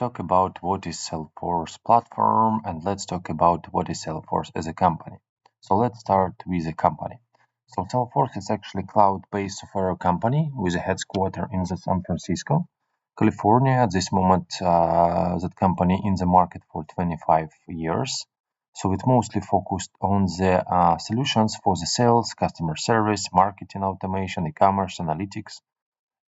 talk about what is Salesforce platform and let's talk about what is Salesforce as a company. So let's start with the company. So Salesforce is actually a cloud-based software company with a headquarters in the San Francisco, California. At this moment, that company in the market for 25 years. So it mostly focused on the solutions for the sales, customer service, marketing automation, e-commerce, analytics,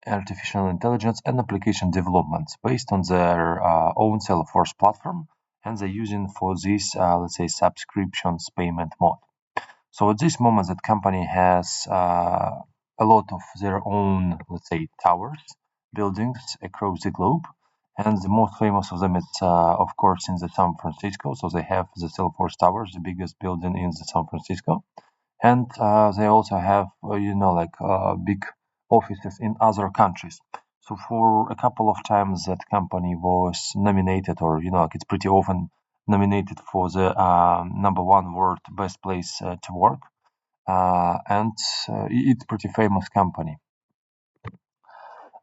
artificial intelligence and application developments based on their own Salesforce platform, and they're using for this, let's say, subscriptions payment mode. So at this moment, that company has a lot of their own, let's say, towers, buildings across the globe, and the most famous of them is, of course, in the San Francisco. So they have the Salesforce Towers, the biggest building in the San Francisco, and they also have big offices in other countries. So for a couple of times that company was nominated, or like it's pretty often nominated for the number one world best place to work, and it's pretty famous company.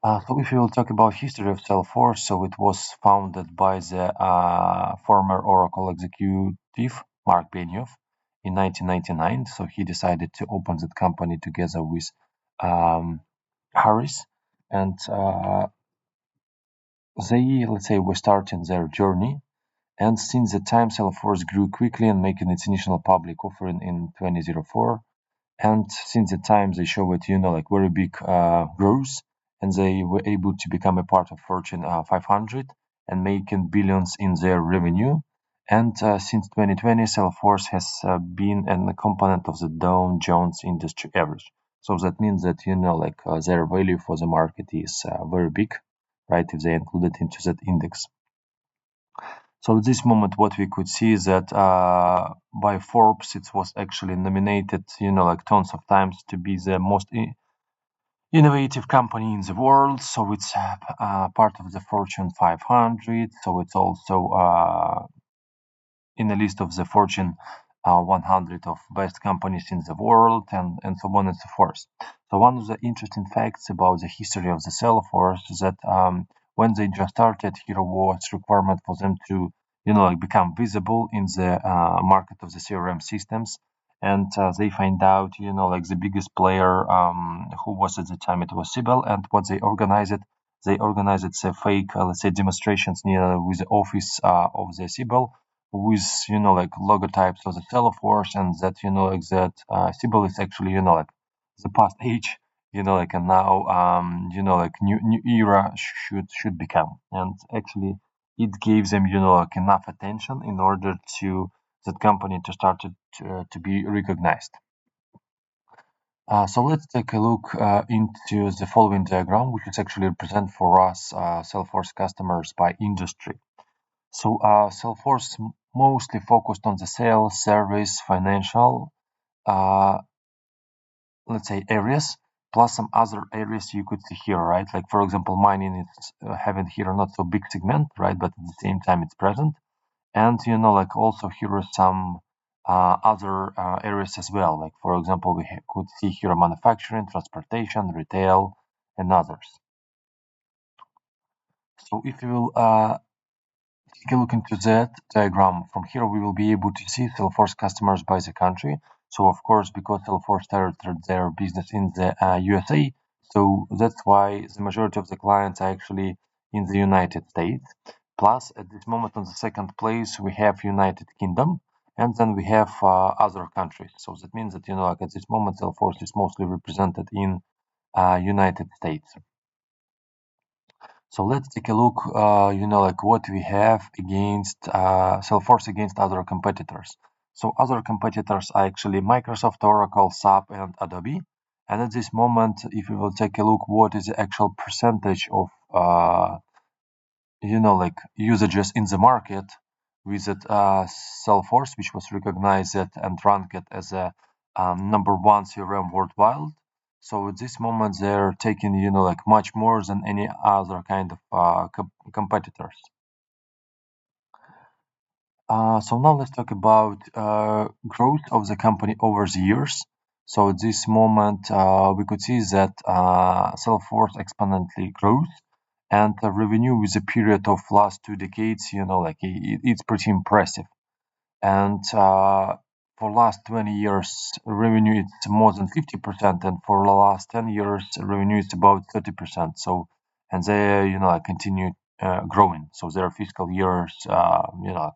So if you will talk about history of Salesforce, so it was founded by the former Oracle executive Mark Benioff in 1999. So he decided to open that company together with um, Harris, and they, let's say, were starting their journey. And since the time, Salesforce grew quickly and making its initial public offering in 2004. And since the time they show it, very big growth, and they were able to become a part of Fortune 500 and making billions in their revenue. And since 2020, Salesforce has been a component of the Dow Jones Industry Average. So that means that their value for the market is very big, right? If they include it into that index. So at this moment, what we could see is that by Forbes, it was actually nominated, tons of times to be the most innovative company in the world. So it's part of the Fortune 500. So it's also in the list of the Fortune 100 of best companies in the world, and so on and so forth. So one of the interesting facts about the history of the Salesforce is that when they just started, here was requirement for them to, become visible in the market of the CRM systems. And they find out, the biggest player who was at the time, it was Siebel, and what they organized a fake, let's say, demonstrations near with the office of the Siebel, with logotypes of the Salesforce, and that that Siebel is actually the past age, and now new era should become, and actually it gives them enough attention in order to that company to start to be recognized. So let's take a look into the following diagram, which is actually represent for us Salesforce customers by industry. So Salesforce mostly focused on the sales, service, financial, uh, let's say, areas, plus some other areas you could see here, right? Like, for example, mining is having here not so big segment, right? But at the same time, it's present. And, also here are some other areas as well. Like, for example, we could see here manufacturing, transportation, retail, and others. So if you will take a look into that diagram. From here, we will be able to see Salesforce customers by the country. So, of course, because Salesforce started their business in the USA, so that's why the majority of the clients are actually in the United States. Plus, at this moment, on the second place, we have United Kingdom, and then we have other countries. So that means that at this moment, Salesforce is mostly represented in United States. So let's take a look, what we have against Salesforce against other competitors. So other competitors are actually Microsoft, Oracle, SAP, and Adobe. And at this moment, if we will take a look, what is the actual percentage of, usages in the market with it, Salesforce, which was recognized and ranked as a number one CRM worldwide. So at this moment, they're taking, much more than any other kind of competitors. So now let's talk about growth of the company over the years. So at this moment, we could see that Salesforce exponentially grows, and the revenue with a period of last 2 decades, like it's pretty impressive. And for last 20 years, revenue is more than 50%, and for the last 10 years, revenue is about 30%. So, and they, continue growing. So their fiscal years,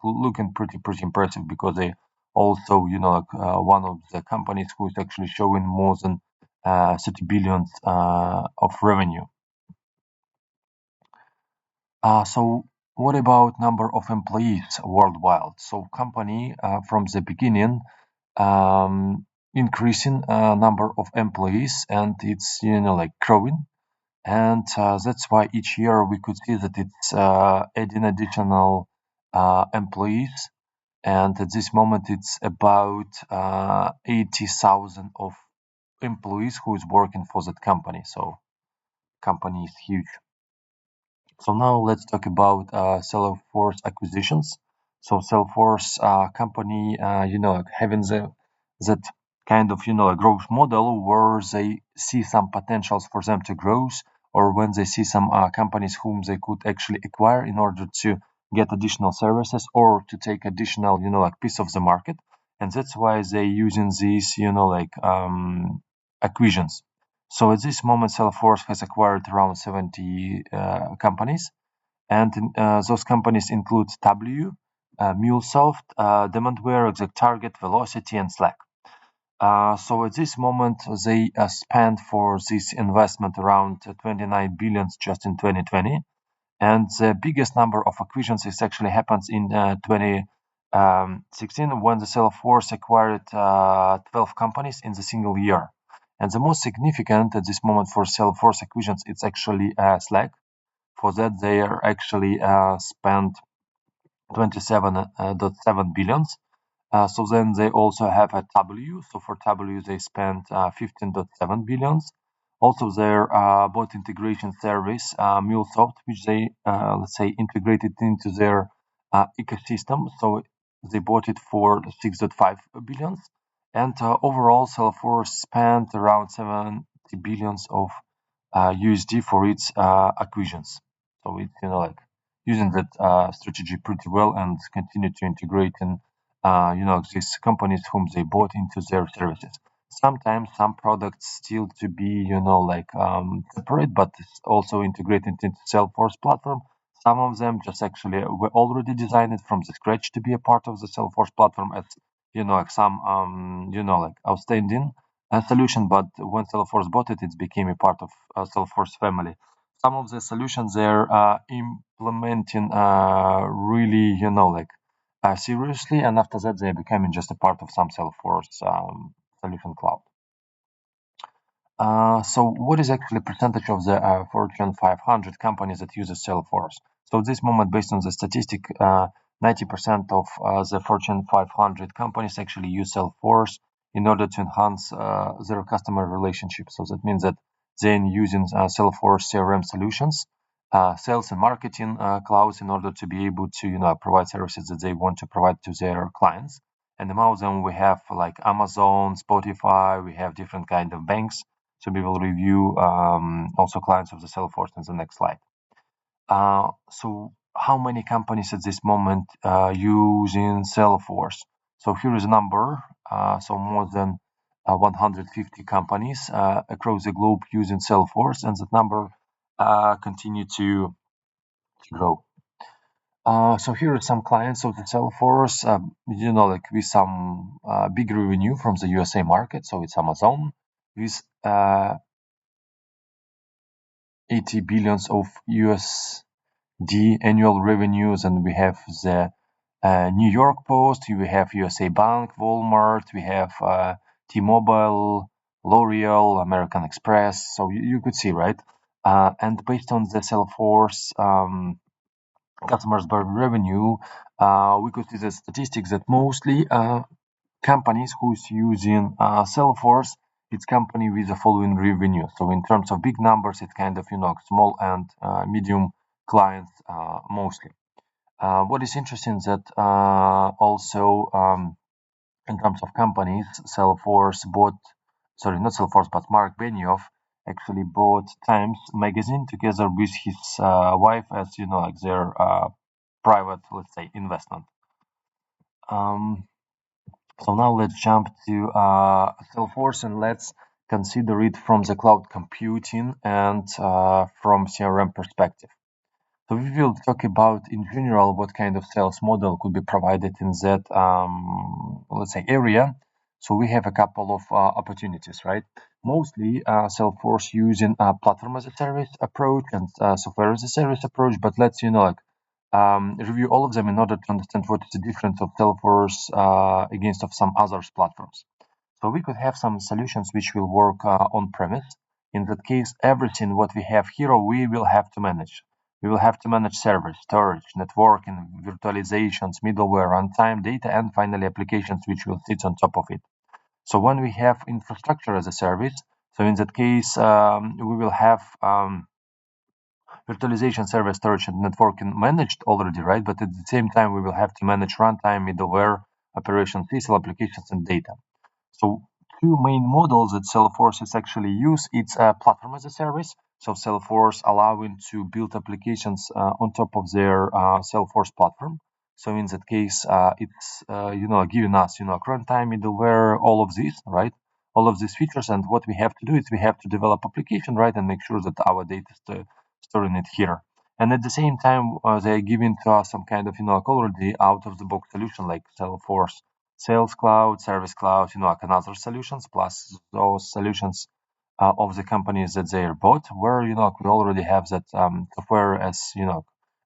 looking pretty impressive because they also, one of the companies who is actually showing more than 30 billions of revenue. So what about number of employees worldwide? So company from the beginning increasing number of employees, and it's like growing, and that's why each year we could see that it's adding additional employees, and at this moment it's about 80,000 of employees who is working for that company. So company is huge. So now let's talk about Salesforce acquisitions. So Salesforce company, having that kind of a growth model where they see some potentials for them to grow, or when they see some companies whom they could actually acquire in order to get additional services or to take additional piece of the market, and that's why they using these acquisitions. So at this moment, Salesforce has acquired around 70 companies, and those companies include W, MuleSoft, Demandware, ExactTarget, Velocity, and Slack. So at this moment, they spent for this investment around 29 billions just in 2020, and the biggest number of acquisitions is actually happens in 2016 when the Salesforce acquired 12 companies in the single year. And the most significant at this moment for Salesforce acquisitions, it's actually Slack. For that, they are actually spent 27.7 billions. So then they also have a W. So for W, they spent 15.7 billions. Also, their bot integration service, MuleSoft, which they, let's say, integrated into their ecosystem. So they bought it for 6.5 billions. And overall, Salesforce spent around 70 billions of USD for its acquisitions. So it's using that strategy pretty well and continue to integrate in these companies whom they bought into their services. Sometimes some products still to be separate, but it's also integrated into Salesforce platform. Some of them just actually were already designed from the scratch to be a part of the Salesforce platform as some outstanding solution, but when Salesforce bought it, it became a part of Salesforce family. Some of the solutions they're implementing really, seriously, and after that, they're becoming just a part of some Salesforce solution cloud. So what is actually percentage of the Fortune 500 companies that uses Salesforce? So at this moment, based on the statistic, 90% of the Fortune 500 companies actually use Salesforce in order to enhance their customer relationship. So that means that they're using Salesforce CRM solutions, sales and marketing clouds in order to be able to provide services that they want to provide to their clients. And among them, we have like Amazon, Spotify, we have different kind of banks. So we will review also clients of the Salesforce in the next slide. So how many companies at this moment using Salesforce? So here is a number. So more than 150 companies across the globe using Salesforce, and that number continue to grow. So here are some clients of the Salesforce, with some big revenue from the USA market. So it's Amazon with 80 billions of USD annual revenues, and we have the New York Post, we have USA Bank, Walmart, we have T-Mobile, L'Oreal, American Express. So you could see, right? And based on the Salesforce customers by revenue, we could see the statistics that mostly companies who's using Salesforce, it's company with the following revenue. So in terms of big numbers, it's kind of small and medium clients mostly. What is interesting that also in terms of companies, Salesforce bought, sorry, not Salesforce, but Mark Benioff actually bought Times magazine together with his wife as like their private, let's say, investment. Um, so now let's jump to Salesforce and let's consider it from the cloud computing and from CRM perspective. So we will talk about in general what kind of sales model could be provided in that let's say area. So we have a couple of opportunities, right? Mostly Salesforce using a platform as a service approach and software as a service approach, but let's like review all of them in order to understand what is the difference of Salesforce against of some others platforms. So we could have some solutions which will work on premise. In that case, everything what we have here, we will have to manage. We will have to manage servers, storage, networking, virtualizations, middleware, runtime, data, and finally applications which will sit on top of it. So when we have infrastructure as a service, so in that case, we will have virtualization, server storage, and networking managed already, right? But at the same time, we will have to manage runtime, middleware, operations, physical applications, and data. So two main models that Salesforce is actually use. It's a platform as a service. So Salesforce allowing to build applications on top of their Salesforce platform. So in that case, it's giving us runtime, middleware, all of this, right? All of these features, and what we have to do is we have to develop application, right, and make sure that our data is storing it here. And at the same time, they're giving to us some kind of already out of the box solution like Salesforce Sales Cloud, Service Cloud, like another solutions, plus those solutions of the companies that they are bought, where we already have that software as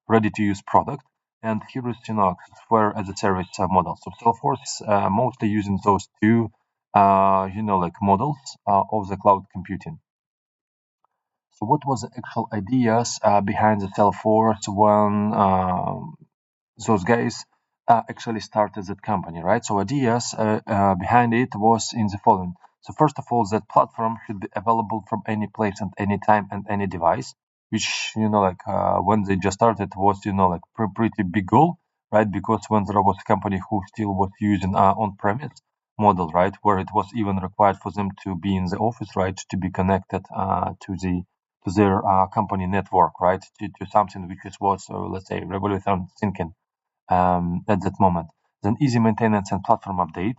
ready to use product, and here is software as a service model. So Salesforce mostly using those two like models of the cloud computing. So what was the actual ideas behind the Salesforce when those guys actually started that company, right? So ideas behind it was in the following. So first of all, that platform should be available from any place and any time and any device, which like when they just started was like pretty big goal, right? Because when there was a company who still was using on-premise model, right, where it was even required for them to be in the office, right, to be connected to their company network, right, to something which was let's say revolution thinking at that moment. Then easy maintenance and platform update.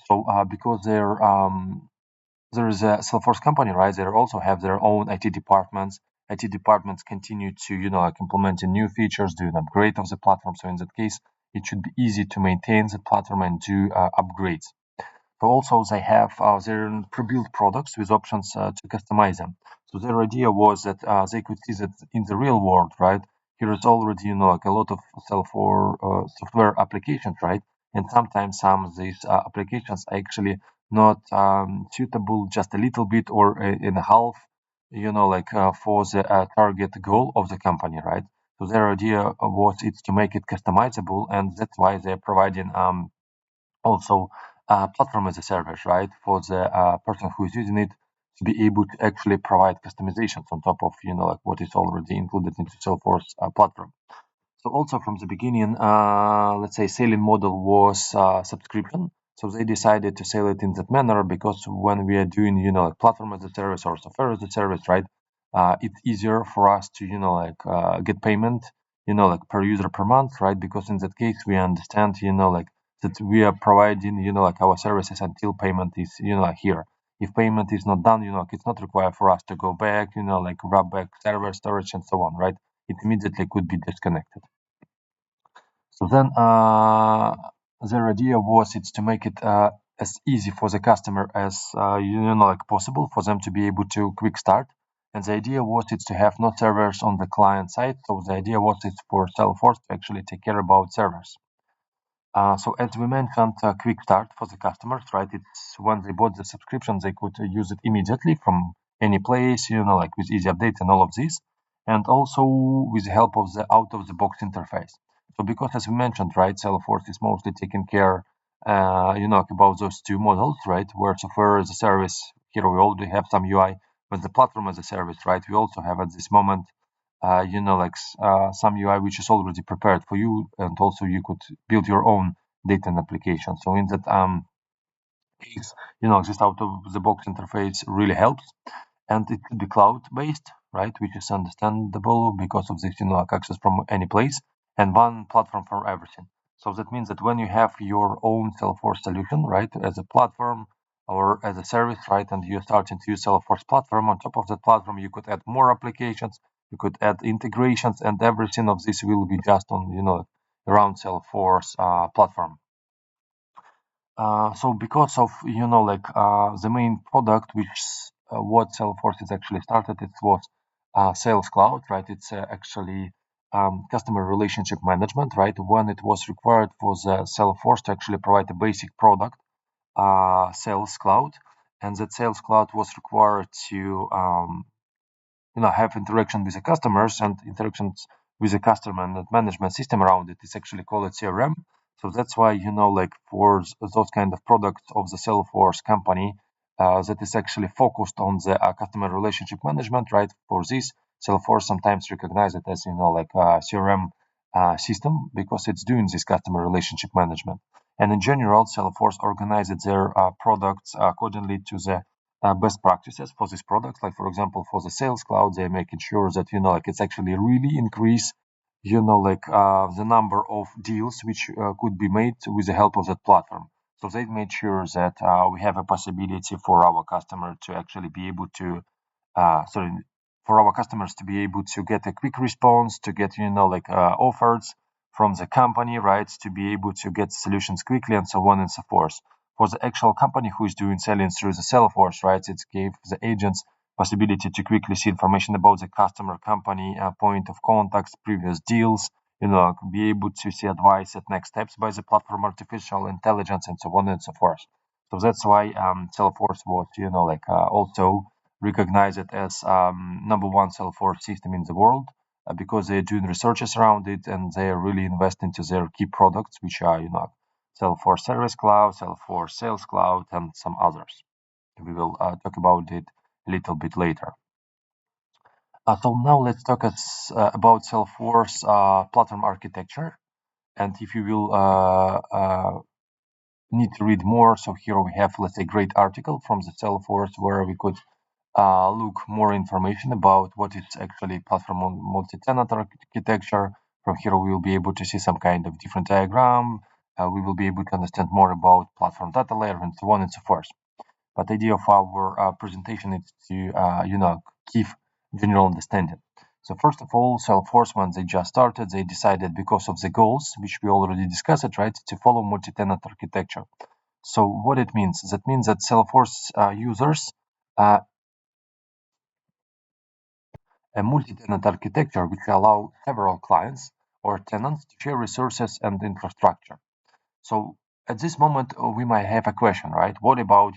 So because there is a Salesforce company, right? They also have their own IT departments. IT departments continue to like implementing new features, do an upgrade of the platform. So in that case, it should be easy to maintain the platform and do upgrades. So also they have their pre-built products with options to customize them. So their idea was that they could see that in the real world, right? Here is already like a lot of software applications, right? And sometimes some of these applications are actually not suitable just a little bit or in a half, like for the target goal of the company, right? So their idea was it's to make it customizable, and that's why they're providing also platform as a service, right? For the person who is using it to be able to actually provide customizations on top of like what is already included into Salesforce platform. So also from the beginning, let's say selling model was subscription. So they decided to sell it in that manner because when we are doing, like platform as a service or software as a service, right? It's easier for us to, get payment, like per user per month, right? Because in that case, we understand, like that we are providing, like our services until payment is, like here. If payment is not done, it's not required for us to go back, like grab back server storage and so on, right? It immediately could be disconnected. So then their idea was it's to make it as easy for the customer as like possible for them to be able to quick start. And the idea was it's to have no servers on the client side. So the idea was it's for Salesforce to actually take care about servers. So as we mentioned, quick start for the customers, right? It's when they bought the subscription, they could use it immediately from any place, like with easy updates and all of this, and also with the help of the out-of-the-box interface. So because as we mentioned, right, Salesforce is mostly taking care, about those two models, right, where software as a service, here we already have some UI, but the platform as a service, right, we also have at this moment like some UI which is already prepared for you, and also you could build your own data and application. So in that case, this out of the box interface really helps. and it could be cloud-based, right? Which is understandable because of this, like access from any place, and one platform for everything. So that means that when you have your own Salesforce solution, right, as a platform or as a service, right, and you're starting to use Salesforce platform, on top of that platform, you could add more applications, you could add integrations, and everything of this will be just on, around Salesforce platform. So because of the main product which what Salesforce is actually started, it was Sales Cloud, right? It's actually customer relationship management, right? When it was required for the Salesforce to actually provide a basic product, Sales Cloud, and that Sales Cloud was required to have interaction with the customers and interactions with the customer and the management system around it is actually called CRM. So that's why for those kind of products of the Salesforce company that is actually focused on the customer relationship management, right? For this, Salesforce sometimes recognize it as CRM system because it's doing this customer relationship management. And in general, Salesforce organized their products accordingly to the best practices for these products. Like for example, for the Sales Cloud, they're making sure that it's actually really increase the number of deals which could be made with the help of that platform. So they made sure that we have a possibility for our customer to actually be able to sorry for our customers to be able to get a quick response, to get offers from the company, right, to be able to get solutions quickly and so on and so forth. For the actual company who is doing selling through the Salesforce, right, it gave the agents possibility to quickly see information about the customer, company, point of contacts, previous deals, be able to see advice at next steps by the platform, artificial intelligence, and so on and so forth. So that's why Salesforce was, also recognize it as number one Salesforce system in the world because they're doing researches around it and they're really investing into their key products, which are, Salesforce Service Cloud, Salesforce Sales Cloud, and some others. We will talk about it a little bit later. So now let's talk about Salesforce platform architecture. And if you will need to read more, so here we have, let's say, great article from the Salesforce where we could look more information about what is actually platform multi-tenant architecture. From here, we will be able to see some kind of different diagram. We will be able to understand more about platform data layer and so on and so forth. But the idea of our presentation is to, give general understanding. So first of all, Salesforce, when they just started, they decided because of the goals, which we already discussed, right, to follow multi-tenant architecture. So what it means? That means that Salesforce users uh, a multi-tenant architecture which allow several clients or tenants to share resources and infrastructure. So at this moment, we might have a question, right? What about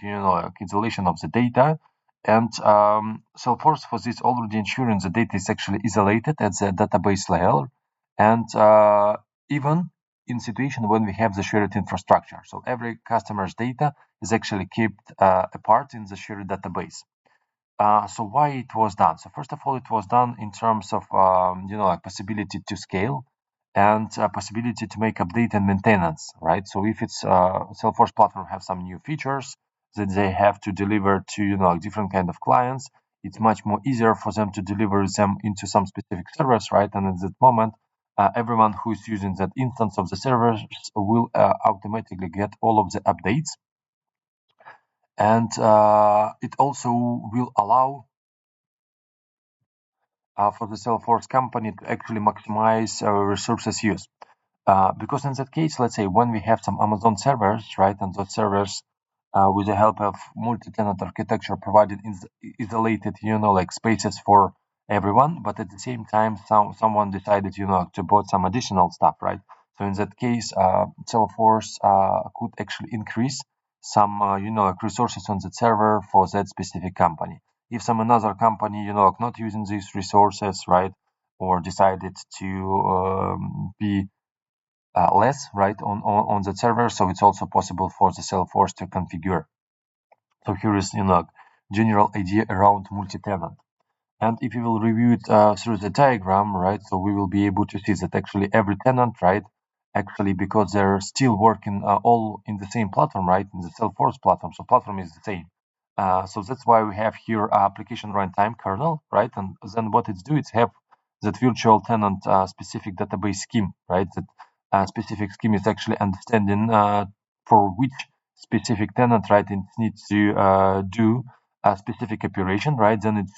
isolation of the data? And Salesforce for this already ensuring the data is actually isolated at the database layer, and even in situation when we have the shared infrastructure. So every customer's data is actually kept apart in the shared database. So why it was done? So first of all, it was done in terms of possibility to scale and possibility to make update and maintenance, right? So if it's Salesforce platform have some new features that they have to deliver to different kind of clients, it's much more easier for them to deliver them into some specific servers, right? And at that moment, everyone who is using that instance of the servers will automatically get all of the updates, and it also will allow for the Salesforce company to actually maximize resources use. Because in that case, let's say when we have some Amazon servers, right, and those servers with the help of multi-tenant architecture provided isolated, spaces for everyone, but at the same time, someone decided, to bought some additional stuff, right? So in that case, Salesforce could actually increase some, resources on the server for that specific company. If some another company, not using these resources, right, or decided to be less, right, on the server, so it's also possible for the Salesforce to configure. So here is, general idea around multi-tenant. And if you will review it through the diagram, right, so we will be able to see that actually every tenant, right, actually because they're still working all in the same platform, right, in the Salesforce platform, so platform is the same. So that's why we have here application runtime kernel, right? And then what it's do, it's have that virtual tenant specific database scheme, right? That specific scheme is actually understanding for which specific tenant, right? It needs to do a specific operation, right? Then it's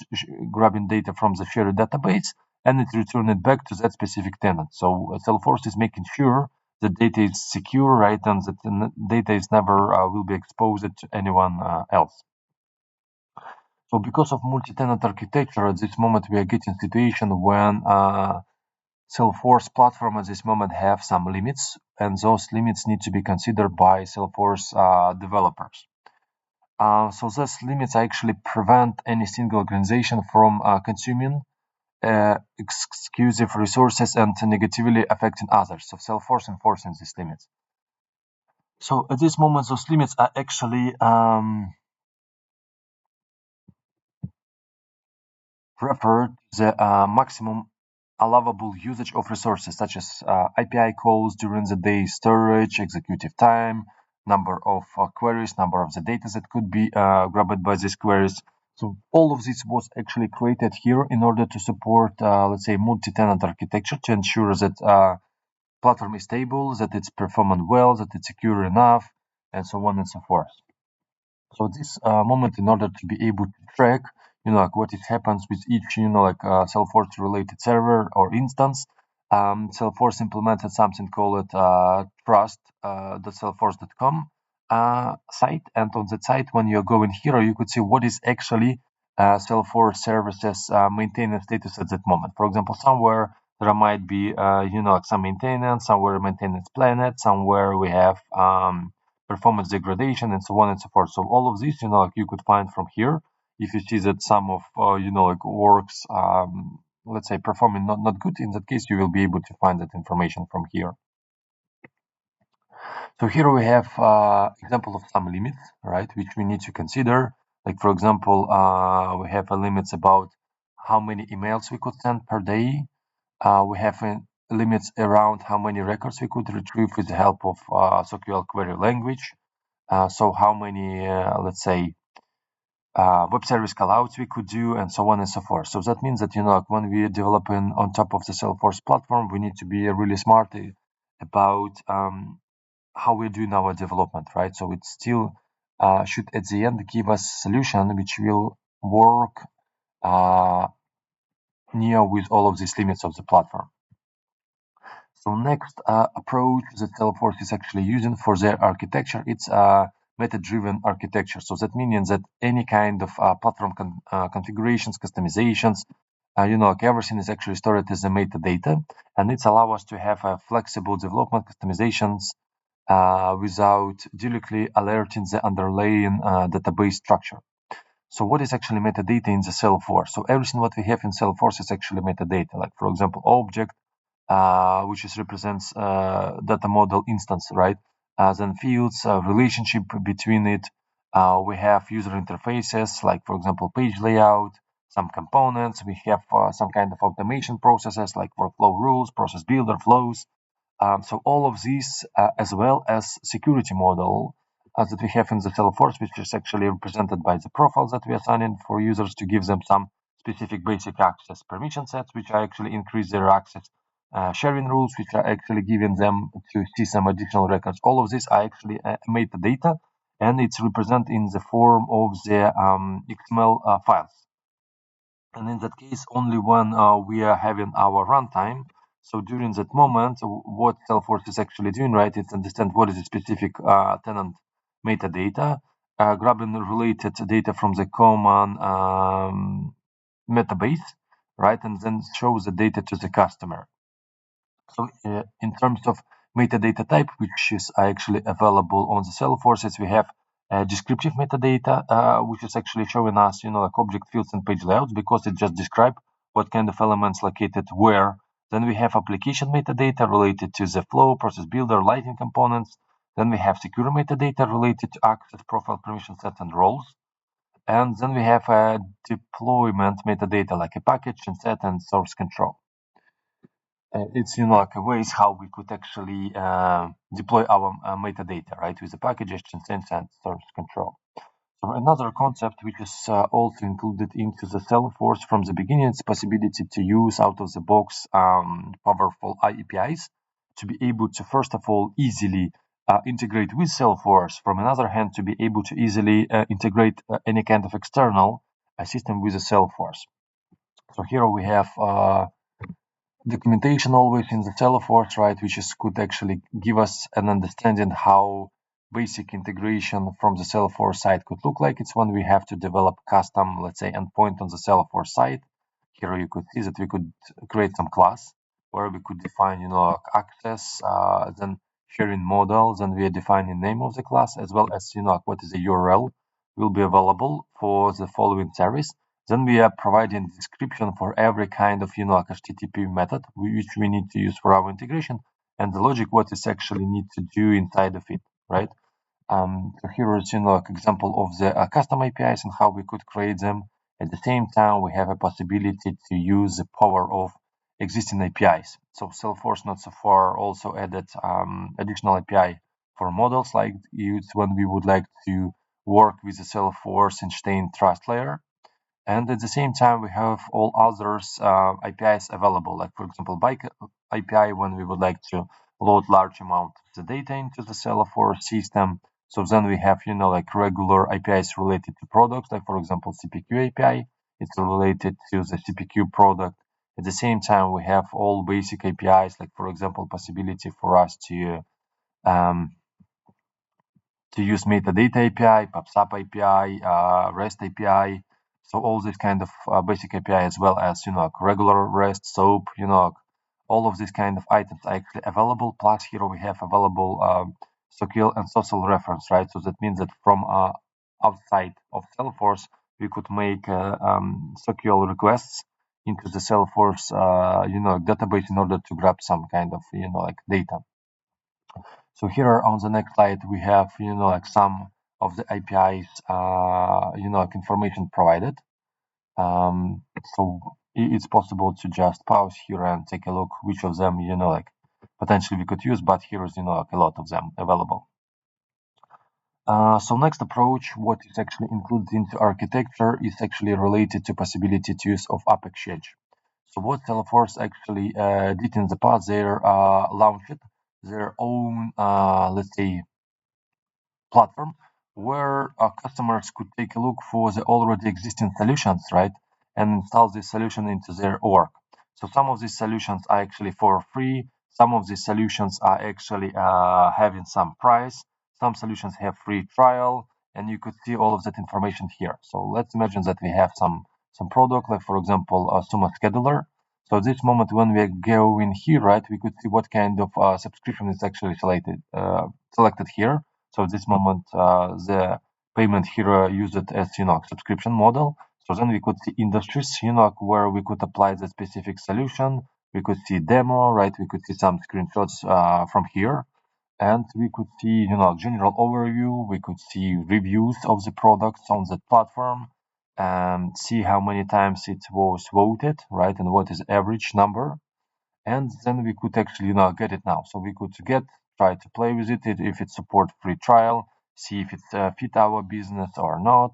grabbing data from the shared database and it's returning it back to that specific tenant. So Salesforce is making sure the data is secure, right? And that the data is never will be exposed to anyone else. So because of multi-tenant architecture, at this moment we are getting situation when Salesforce platform at this moment have some limits, and those limits need to be considered by Salesforce developers. So those limits actually prevent any single organization from consuming exclusive resources and negatively affecting others. So Salesforce enforcing these limits. So at this moment, those limits are actually refer to the maximum allowable usage of resources such as API calls during the day, storage, executive time, number of queries, number of the data that could be grabbed by these queries. So all of this was actually created here in order to support, let's say, multi-tenant architecture to ensure that platform is stable, that it's performing well, that it's secure enough, and so on and so forth. So this moment, in order to be able to track, like what it happens with each, like Salesforce related server or instance, Salesforce implemented something called trust.salesforce.com site. And on that site, when you're going here, you could see what is actually Salesforce services maintenance status at that moment. For example, somewhere there might be, like some maintenance, somewhere maintenance planet, somewhere we have performance degradation, and so on and so forth. So all of this, like you could find from here. If you see that some of, like works, let's say performing not good, in that case, you will be able to find that information from here. So here we have example of some limits, right, which we need to consider. Like for example, we have limits about how many emails we could send per day. We have limits around how many records we could retrieve with the help of SQL query language. So how many, let's say, web service callouts we could do, and so on and so forth. So that means that, like when we are developing on top of the Salesforce platform, we need to be really smart about how we're doing our development, right? So it still should at the end give us a solution which will work near with all of these limits of the platform. So next approach that Salesforce is actually using for their architecture, it's meta-driven architecture. So that means that any kind of platform configurations, customizations, like everything is actually stored as a metadata, and it's allow us to have a flexible development customizations without directly alerting the underlying database structure. So what is actually metadata in the Salesforce? So everything what we have in Salesforce is actually metadata, like for example, object, which is represents data model instance, right? Then fields, relationship between it. We have user interfaces, like for example, page layout, some components. We have some kind of automation processes, like workflow rules, process builder flows. So all of these, as well as security model that we have in the Salesforce, which is actually represented by the profiles that we are assigning for users to give them some specific basic access permission sets, which are actually increase their access, sharing rules, which are actually giving them to see some additional records. All of this are actually metadata, and it's represented in the form of the XML files. And in that case, only when we are having our runtime. So during that moment, what Salesforce is actually doing, right, is understand what is the specific tenant metadata, grabbing related data from the common metabase, right, and then shows the data to the customer. So in terms of metadata type, which is actually available on the Salesforce, we have descriptive metadata, which is actually showing us, like object fields and page layouts, because it just describe what kind of elements located where. Then we have application metadata related to the flow, process builder, lighting components. Then we have secure metadata related to access, profile, permission sets, and roles. And then we have deployment metadata like a package and set and source control. It's like a ways how we could actually deploy our metadata, right, with the package and sense and source control. So another concept which is also included into the Salesforce from the beginning is possibility to use out of the box powerful APIs to be able to first of all easily integrate with Salesforce. From another hand, to be able to easily integrate any kind of external system with the Salesforce. So here we have documentation always in the Salesforce, right, which is could actually give us an understanding how basic integration from the Salesforce side could look like. It's when we have to develop custom, let's say, endpoint on the Salesforce side. Here you could see that we could create some class where we could define, access, then sharing models, and we are defining name of the class as well as, what is the URL will be available for the following service. Then we are providing description for every kind of, HTTP method which we need to use for our integration, and the logic what is actually need to do inside of it, right? So here is, example of the custom APIs and how we could create them. At the same time, we have a possibility to use the power of existing APIs. So Salesforce not so far also added additional API for models, like it's when we would like to work with the Salesforce and Stein trust layer. And at the same time, we have all others APIs available, like for example, bike API when we would like to load large amount of the data into the Salesforce system. So then we have, like regular APIs related to products, like for example, CPQ API. It's related to the CPQ product. At the same time, we have all basic APIs, like for example, possibility for us um, to use metadata API, PubSub API, REST API. So all this kind of basic API as well as, like regular REST, SOAP, all of these kind of items are actually available. Plus here we have available SOQL and social reference, right? So that means that from outside of Salesforce, we could make SOQL requests into the Salesforce, database in order to grab some kind of, like data. So here on the next slide, we have, like some of the APIs, like information provided. So it's possible to just pause here and take a look which of them, like potentially we could use, but here is, like a lot of them available. So next approach, what is actually included into architecture is actually related to possibility to use of App Exchange. So what Salesforce actually did in the past, they launched their own, let's say, platform where customers could take a look for the already existing solutions, right, and install this solution into their org. So some of these solutions are actually for free. Some of these solutions are actually having some price. Some solutions have free trial, and you could see all of that information here. So let's imagine that we have some product, like for example, a Suma scheduler. So at this moment, when we go in here, right, we could see what kind of subscription is actually selected here. So at this moment, the payment here used as, subscription model. So then we could see industries, where we could apply the specific solution. We could see demo, right? We could see some screenshots from here. And we could see, general overview. We could see reviews of the products on the platform and see how many times it was voted, right? And what is the average number. And then we could actually, get it now. So we could try to play with it if it support free trial, see if it fit our business or not.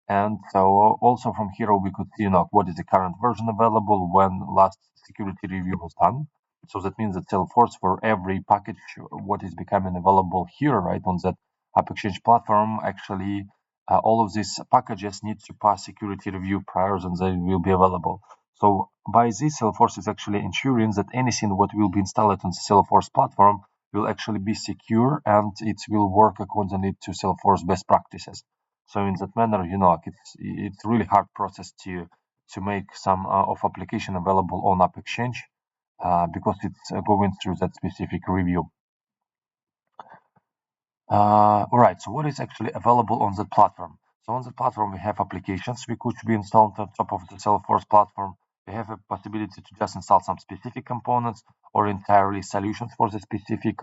And so also from here we could see, what is the current version available when last security review was done. So that means that Salesforce for every package what is becoming available here, right, on that App Exchange platform, actually all of these packages need to pass security review prior than they will be available. So by this, Salesforce is actually ensuring that anything what will be installed on the Salesforce platform will actually be secure and it will work accordingly to Salesforce best practices. So in that manner, it's really hard process to make some of application available on App Exchange because it's going through that specific review. All right, so what is actually available on the platform? So on the platform, we have applications which could be installed on top of the Salesforce platform. We have a possibility to just install some specific components or entirely solutions for the specific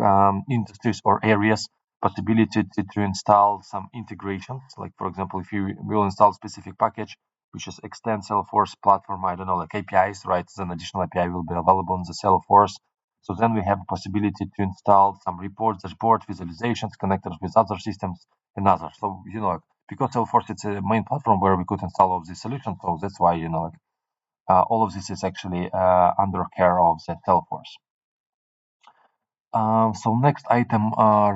industries or areas. Possibility to install some integrations, like for example, if you will install specific package, which is extend Salesforce platform, I don't know, like APIs, right? Then additional API will be available on the Salesforce. So then we have a possibility to install some reports, dashboard visualizations, connectors with other systems and others. So, because Salesforce it's a main platform where we could install all of these solutions. So that's why like all of this is actually under care of the Salesforce. So next item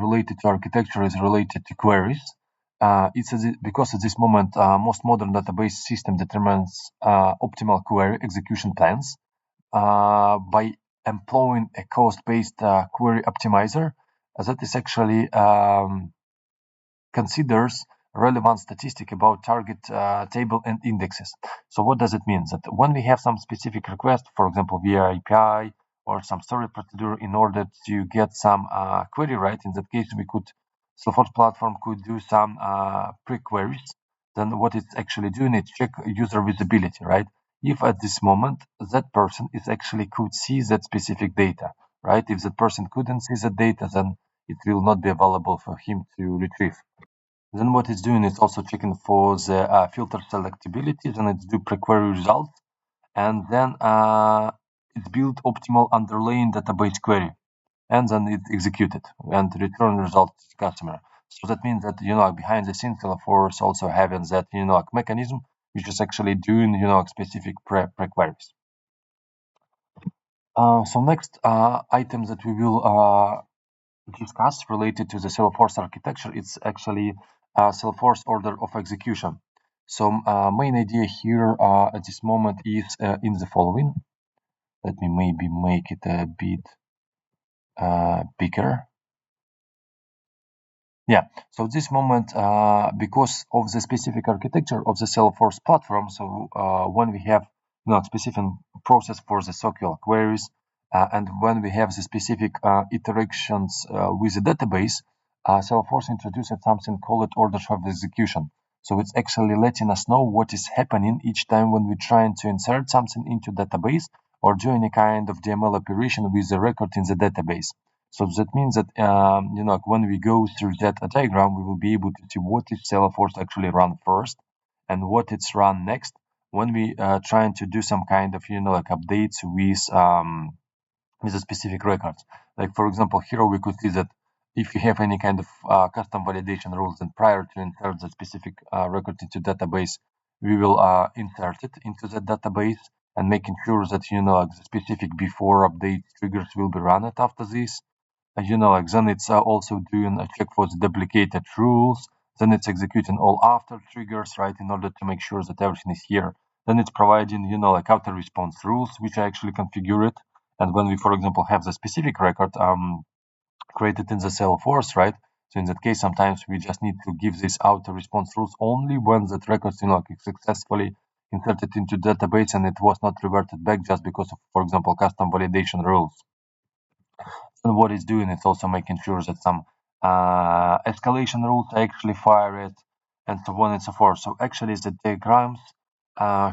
related to architecture is related to queries. Because at this moment most modern database system determines optimal query execution plans by employing a cost-based query optimizer that is actually considers relevant statistic about target table and indexes. So what does it mean? That when we have some specific request, for example, via API or some storage procedure in order to get some query right, in that case, Salesforce platform could do some pre-queries. Then what it's actually doing is check user visibility, right? If at this moment that person is actually could see that specific data, right? If that person couldn't see the data, then it will not be available for him to retrieve. Then what it's doing is also checking for the filter selectability, then it's do pre-query results, and then it's build optimal underlying database query, and then it's executed and return result to the customer. So that means that behind the scenes, Salesforce also having that mechanism which is actually doing specific pre-queries. So next item that we will discussed related to the Salesforce architecture, it's actually Salesforce order of execution. So main idea here at this moment is in the following. Let me maybe make it a bit bigger. Yeah, so this moment, because of the specific architecture of the Salesforce platform, so when we have specific process for the SQL queries, and when we have the specific iterations with the database, Salesforce introduced something called orders of execution. So it's actually letting us know what is happening each time when we're trying to insert something into database or do any kind of DML operation with the record in the database. So that means that when we go through that diagram, we will be able to see what is Salesforce actually run first and what it's run next when we trying to do some kind of updates with a specific records. Like for example, here we could see that if you have any kind of custom validation rules, and prior to insert the specific record into database, we will insert it into the database and making sure that the specific before update triggers will be run after this. Then it's also doing a check for the duplicated rules. Then it's executing all after triggers, right, in order to make sure that everything is here. Then it's providing, auto response rules, which I actually configure it. And when we, for example, have the specific record created in the Salesforce, right? So in that case, sometimes we just need to give this auto response rules only when that record, is successfully inserted into database and it was not reverted back just because of, for example, custom validation rules. And what it's doing, it's also making sure that some escalation rules are actually fired and so on and so forth. So actually the diagrams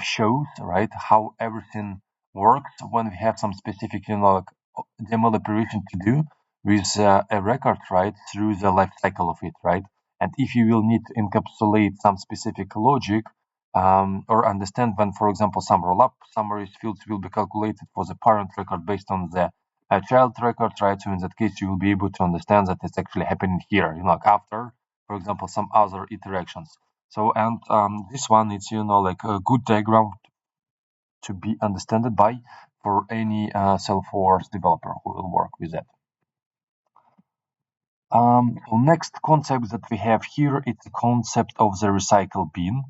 shows, right, how everything works when we have some specific, DML operation to do with a record, right, through the life cycle of it, right? And if you will need to encapsulate some specific logic or understand when, for example, some rollup summaries fields will be calculated for the parent record based on the child record, right? So in that case, you will be able to understand that it's actually happening here, after, for example, some other iterations. So, and this one, it's, like a good diagram to be understood by for any Salesforce developer who will work with that. So next concept that we have here is the concept of the recycle bin.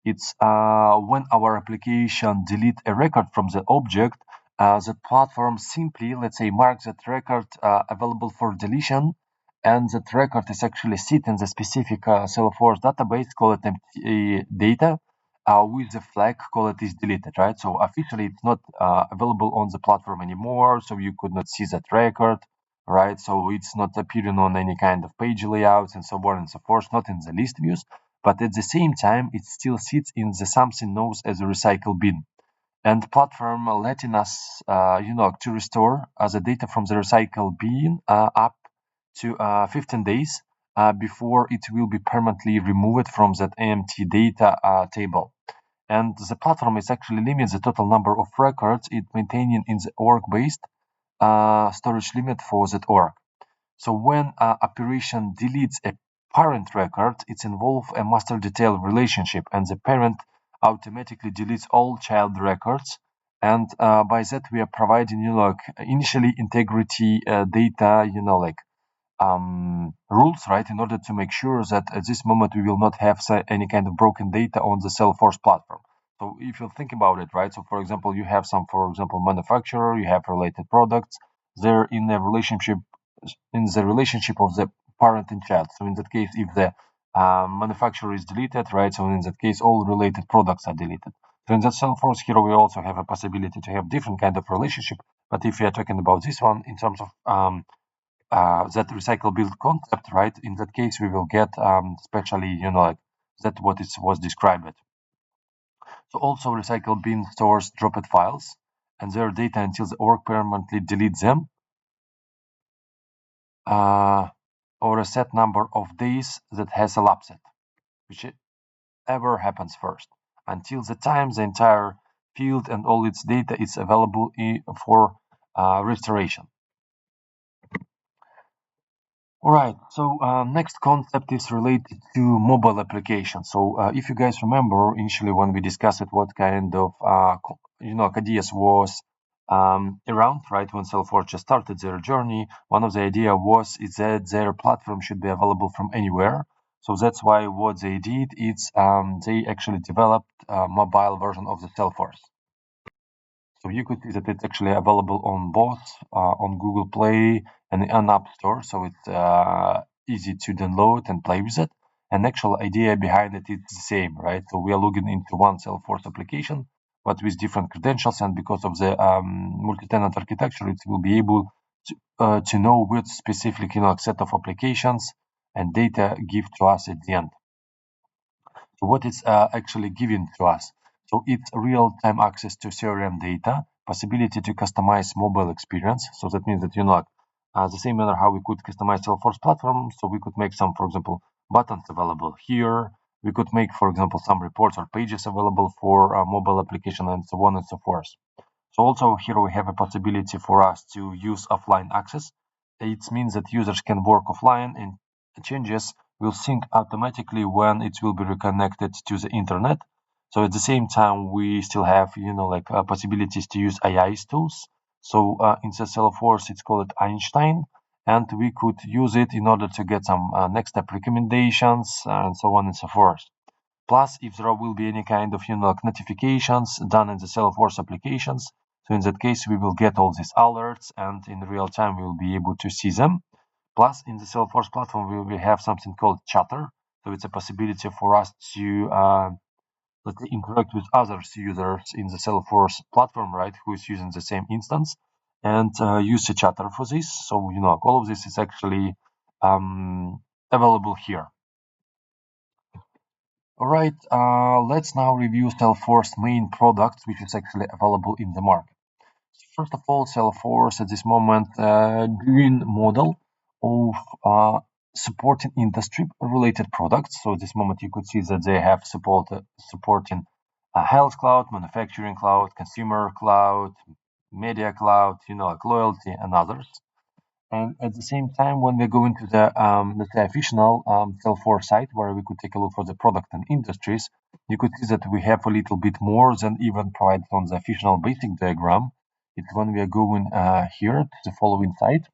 It's when our application delete a record from the object, the platform simply, let's say, marks that record available for deletion, and that record is actually sit in the specific Salesforce database, call it empty data, with the flag, call it is deleted, right? So officially it's not available on the platform anymore, so you could not see that record, right? So it's not appearing on any kind of page layouts and so on and so forth, not in the list views, but at the same time, it still sits in the something known as a recycle bin. And platform letting us, to restore the data from the recycle bin up to 15 days before it will be permanently removed from that empty data table. And the platform is actually limits the total number of records it maintaining in the org-based storage limit for that org. So when operation deletes a parent record, it's involve a master detail relationship, and the parent automatically deletes all child records. And by that, we are providing, like initially integrity data, rules, right, in order to make sure that at this moment we will not have any kind of broken data on the Salesforce platform. So if you think about it, right, so for example, you have some, for example, manufacturer, you have related products, they're in the relationship of the parent and child. So in that case, if the manufacturer is deleted, right, so in that case, all related products are deleted. So in that Salesforce here, we also have a possibility to have different kind of relationship. But if we are talking about this one in terms of that recycle build concept, right? In that case, we will get especially, like that what it was described. So also recycle bin stores dropped files and their data until the org permanently deletes them, or a set number of days that has elapsed, whichever happens first, until the time the entire field and all its data is available for restoration. All right, so next concept is related to mobile applications. So if you guys remember initially when we discussed what kind of, ideas was around, right, when Salesforce just started their journey, one of the idea was is that their platform should be available from anywhere. So that's why what they did is they actually developed a mobile version of the Salesforce. So you could see that it's actually available on both on Google Play and on App Store. So it's easy to download and play with it. And actual idea behind it is the same, right? So we are logging into one Salesforce application, but with different credentials. And because of the multi-tenant architecture, it will be able to know which specific set of applications and data give to us at the end. So what is actually given to us? So it's real-time access to CRM data, possibility to customize mobile experience. So that means that the same manner how we could customize Salesforce platform. So we could make some, for example, buttons available here. We could make, for example, some reports or pages available for mobile application and so on and so forth. So also here we have a possibility for us to use offline access. It means that users can work offline and changes will sync automatically when it will be reconnected to the internet. So at the same time, we still have, possibilities to use AI tools. So in the Salesforce, it's called Einstein, and we could use it in order to get some next step recommendations and so on and so forth. Plus, if there will be any kind of notifications done in the Salesforce applications, so in that case, we will get all these alerts, and in real time, we will be able to see them. Plus, in the Salesforce platform, we will have something called chatter. So it's a possibility for us to let's say interact with other users in the Salesforce platform, right, who is using the same instance, and use the chatter for this. So all of this is actually available here. All right, let's now review Salesforce main products, which is actually available in the market. First of all, Salesforce at this moment doing model of supporting industry-related products. So at this moment, you could see that they have supporting health cloud, manufacturing cloud, consumer cloud, media cloud, like loyalty and others. And at the same time, when we go into the let's say official Salesforce site, where we could take a look for the product and industries, you could see that we have a little bit more than even provided on the official basic diagram. It's when we are going here to the following site,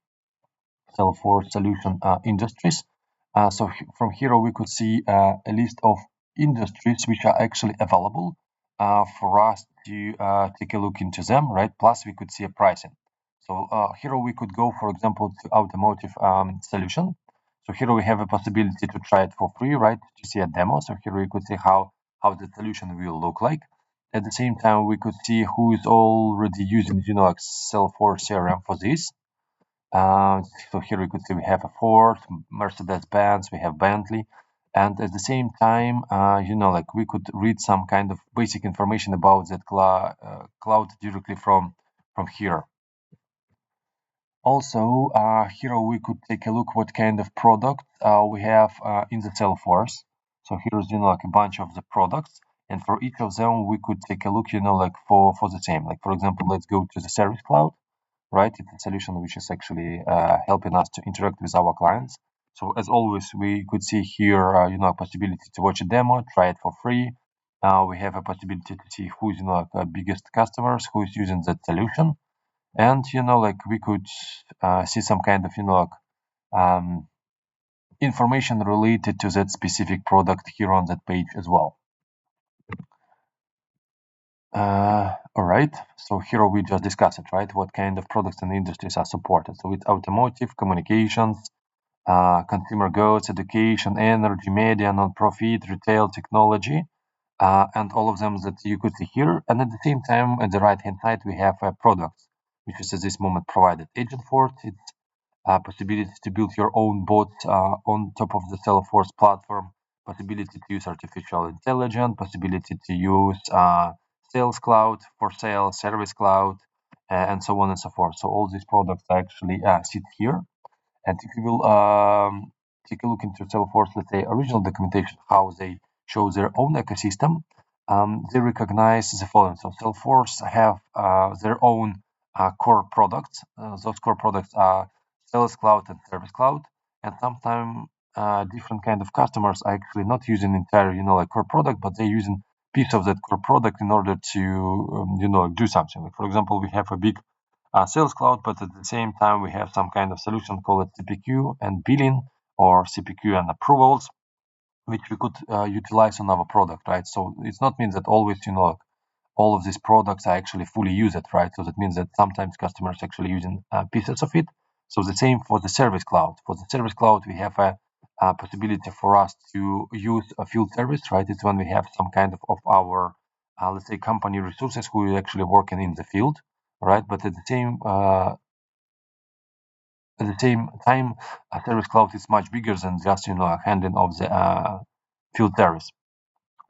Salesforce Solution Industries. So from here we could see a list of industries which are actually available for us to take a look into them, right? Plus we could see a pricing. So here we could go, for example, to automotive solution. So here we have a possibility to try it for free, right? To see a demo. So here we could see how the solution will look like. At the same time, we could see who is already using, like Salesforce CRM for this. So here we could see we have a Ford, Mercedes-Benz, we have Bentley, and at the same time, like we could read some kind of basic information about that cloud directly from here. Also, here we could take a look what kind of product we have in the Salesforce. So here's like a bunch of the products, and for each of them we could take a look, like for the same. Like for example, let's go to the Service Cloud, right? It's a solution which is actually helping us to interact with our clients. So as always, we could see here, a possibility to watch a demo, try it for free. We have a possibility to see who's, biggest customers, who is using that solution. And, we could see some kind of, um, information related to that specific product here on that page as well. All right, so here we just discussed it, right? What kind of products and industries are supported. So with automotive, communications, consumer goods, education, energy, media, non-profit, retail, technology, and all of them that you could see here. And at the same time, at the right-hand side, we have products, which is at this moment provided. Agentforce, it's possibility to build your own bots on top of the Salesforce platform, possibility to use artificial intelligence, possibility to use Sales Cloud for sales, Service Cloud, and so on and so forth. So all these products actually sit here. And if you will take a look into Salesforce, let's say original documentation, how they show their own ecosystem, they recognize the following. So Salesforce have their own core products. Those core products are Sales Cloud and Service Cloud. And sometimes different kind of customers are actually not using entire, core product, but they're using piece of that core product in order to, do something. Like for example, we have a big Sales Cloud, but at the same time, we have some kind of solution called CPQ and billing or CPQ and approvals, which we could utilize on our product, right? So it's not means that always, all of these products are actually fully used, right? So that means that sometimes customers actually using pieces of it. So the same for the Service Cloud. For the Service Cloud, we have a possibility for us to use a field service, right? It's when we have some kind of our, let's say, company resources who are actually working in the field, right? But at the same time, a Service Cloud is much bigger than just handling of the field service.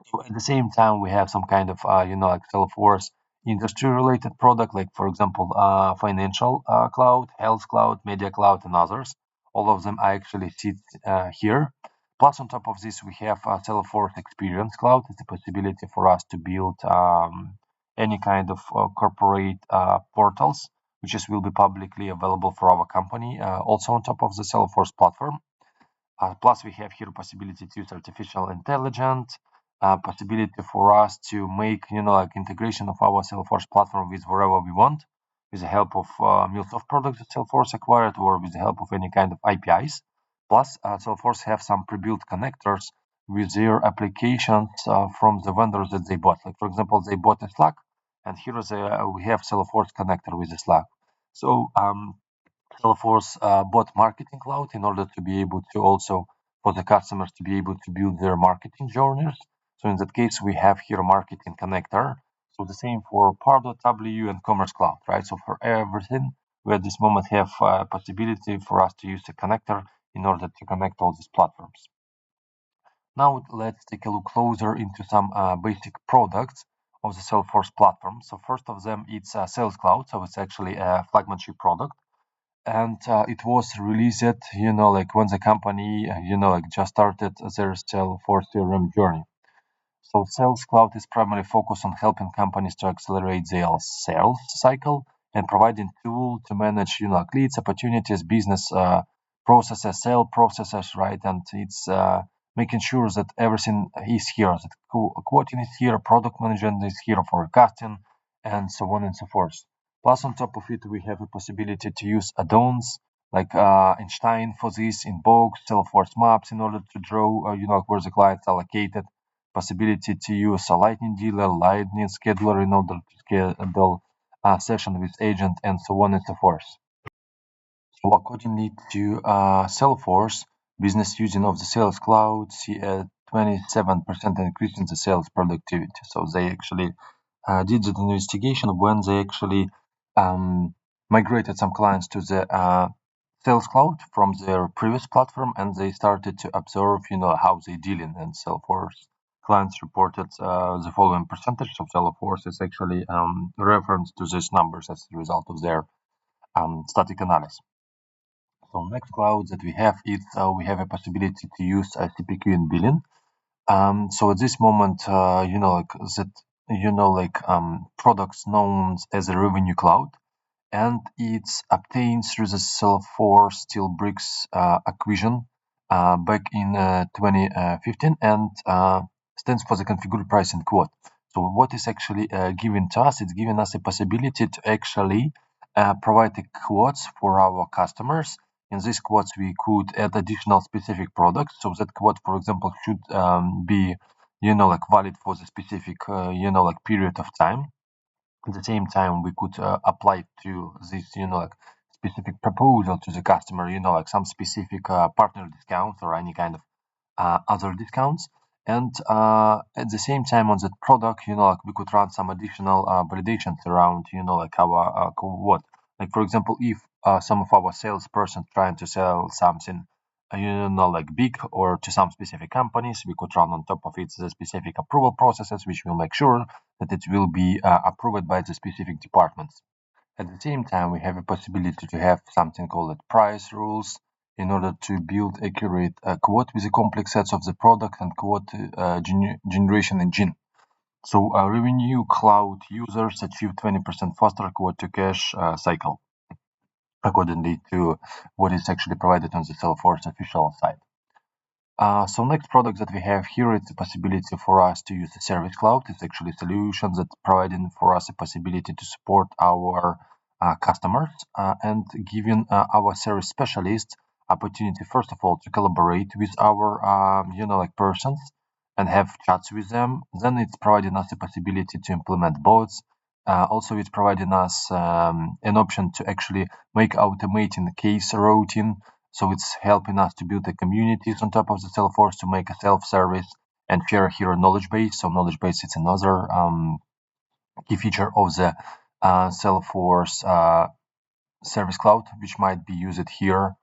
So at the same time, we have some kind of like Salesforce industry-related product, like for example, financial cloud, health cloud, media cloud, and others. All of them are actually sit here. Plus, on top of this, we have Salesforce Experience Cloud. It's a possibility for us to build any kind of corporate portals, which is will be publicly available for our company. Also on top of the Salesforce platform. Plus, we have here possibility to use artificial intelligence, possibility for us to make, like integration of our Salesforce platform with wherever we want, with the help of MuleSoft products that Salesforce acquired, or with the help of any kind of APIs. Plus, Salesforce have some pre-built connectors with their applications from the vendors that they bought. Like for example, they bought a Slack, and here is we have Salesforce connector with the Slack. So Salesforce bought Marketing Cloud in order to be able to also for the customers to be able to build their marketing journeys. So in that case, we have here Marketing Connector. So the same for Power.w and Commerce Cloud, right? So for everything, we at this moment have a possibility for us to use a connector in order to connect all these platforms. Now let's take a look closer into some basic products of the Salesforce platform. So first of them, it's Sales Cloud. So it's actually a flagship product and it was released like when the company like just started their Salesforce CRM journey. So Sales Cloud is primarily focused on helping companies to accelerate their sales cycle and providing tool to manage leads, opportunities, business processes, sale processes, right? And it's making sure that everything is here, that quoting is here, product management is here, forecasting, and so on and so forth. Plus, on top of it, we have a possibility to use add-ons like Einstein for this, Inbox, Salesforce Maps in order to draw, where the clients are located, possibility to use a lightning dealer, lightning scheduler in order to schedule a session with agent, and so on and so forth. So accordingly to Salesforce, business using of the Sales Cloud see a 27% increase in the sales productivity. So they actually did the investigation when they actually migrated some clients to the Sales Cloud from their previous platform, and they started to observe, how they dealing. And Salesforce clients reported the following percentage of Salesforce is actually reference to these numbers as a result of their static analysis. So next cloud that we have is we have a possibility to use CPQ and billing. So at this moment, like that, products known as a revenue cloud, and it's obtained through the Salesforce Steelbricks acquisition back in 2015 and stands for the configured pricing quote. So what is actually given to us? It's giving us a possibility to actually provide the quotes for our customers. In these quotes, we could add additional specific products. So that quote, for example, should be, like valid for the specific, like period of time. At the same time, we could apply to this, like specific proposal to the customer, like some specific partner discounts or any kind of other discounts. And at the same time, on that product, like we could run some additional validations around, like our what, like for example, if some of our salesperson trying to sell something, like big or to some specific companies, we could run on top of it the specific approval processes, which will make sure that it will be approved by the specific departments. At the same time, we have a possibility to have something called price rules in order to build accurate quote with the complex sets of the product and quote generation engine. So Revenue Cloud users achieve 20% faster quote to cash cycle, accordingly to what is actually provided on the Salesforce official site. So next product that we have here is the possibility for us to use the Service Cloud. It's actually a solution that providing for us a possibility to support our customers and giving our service specialists opportunity, first of all, to collaborate with our, like persons and have chats with them. Then it's providing us a possibility to implement bots. Also, it's providing us an option to actually make automating case routing, so it's helping us to build the communities on top of the Salesforce to make a self-service and share here a knowledge base. So knowledge base is another key feature of the Salesforce Service Cloud, which might be used here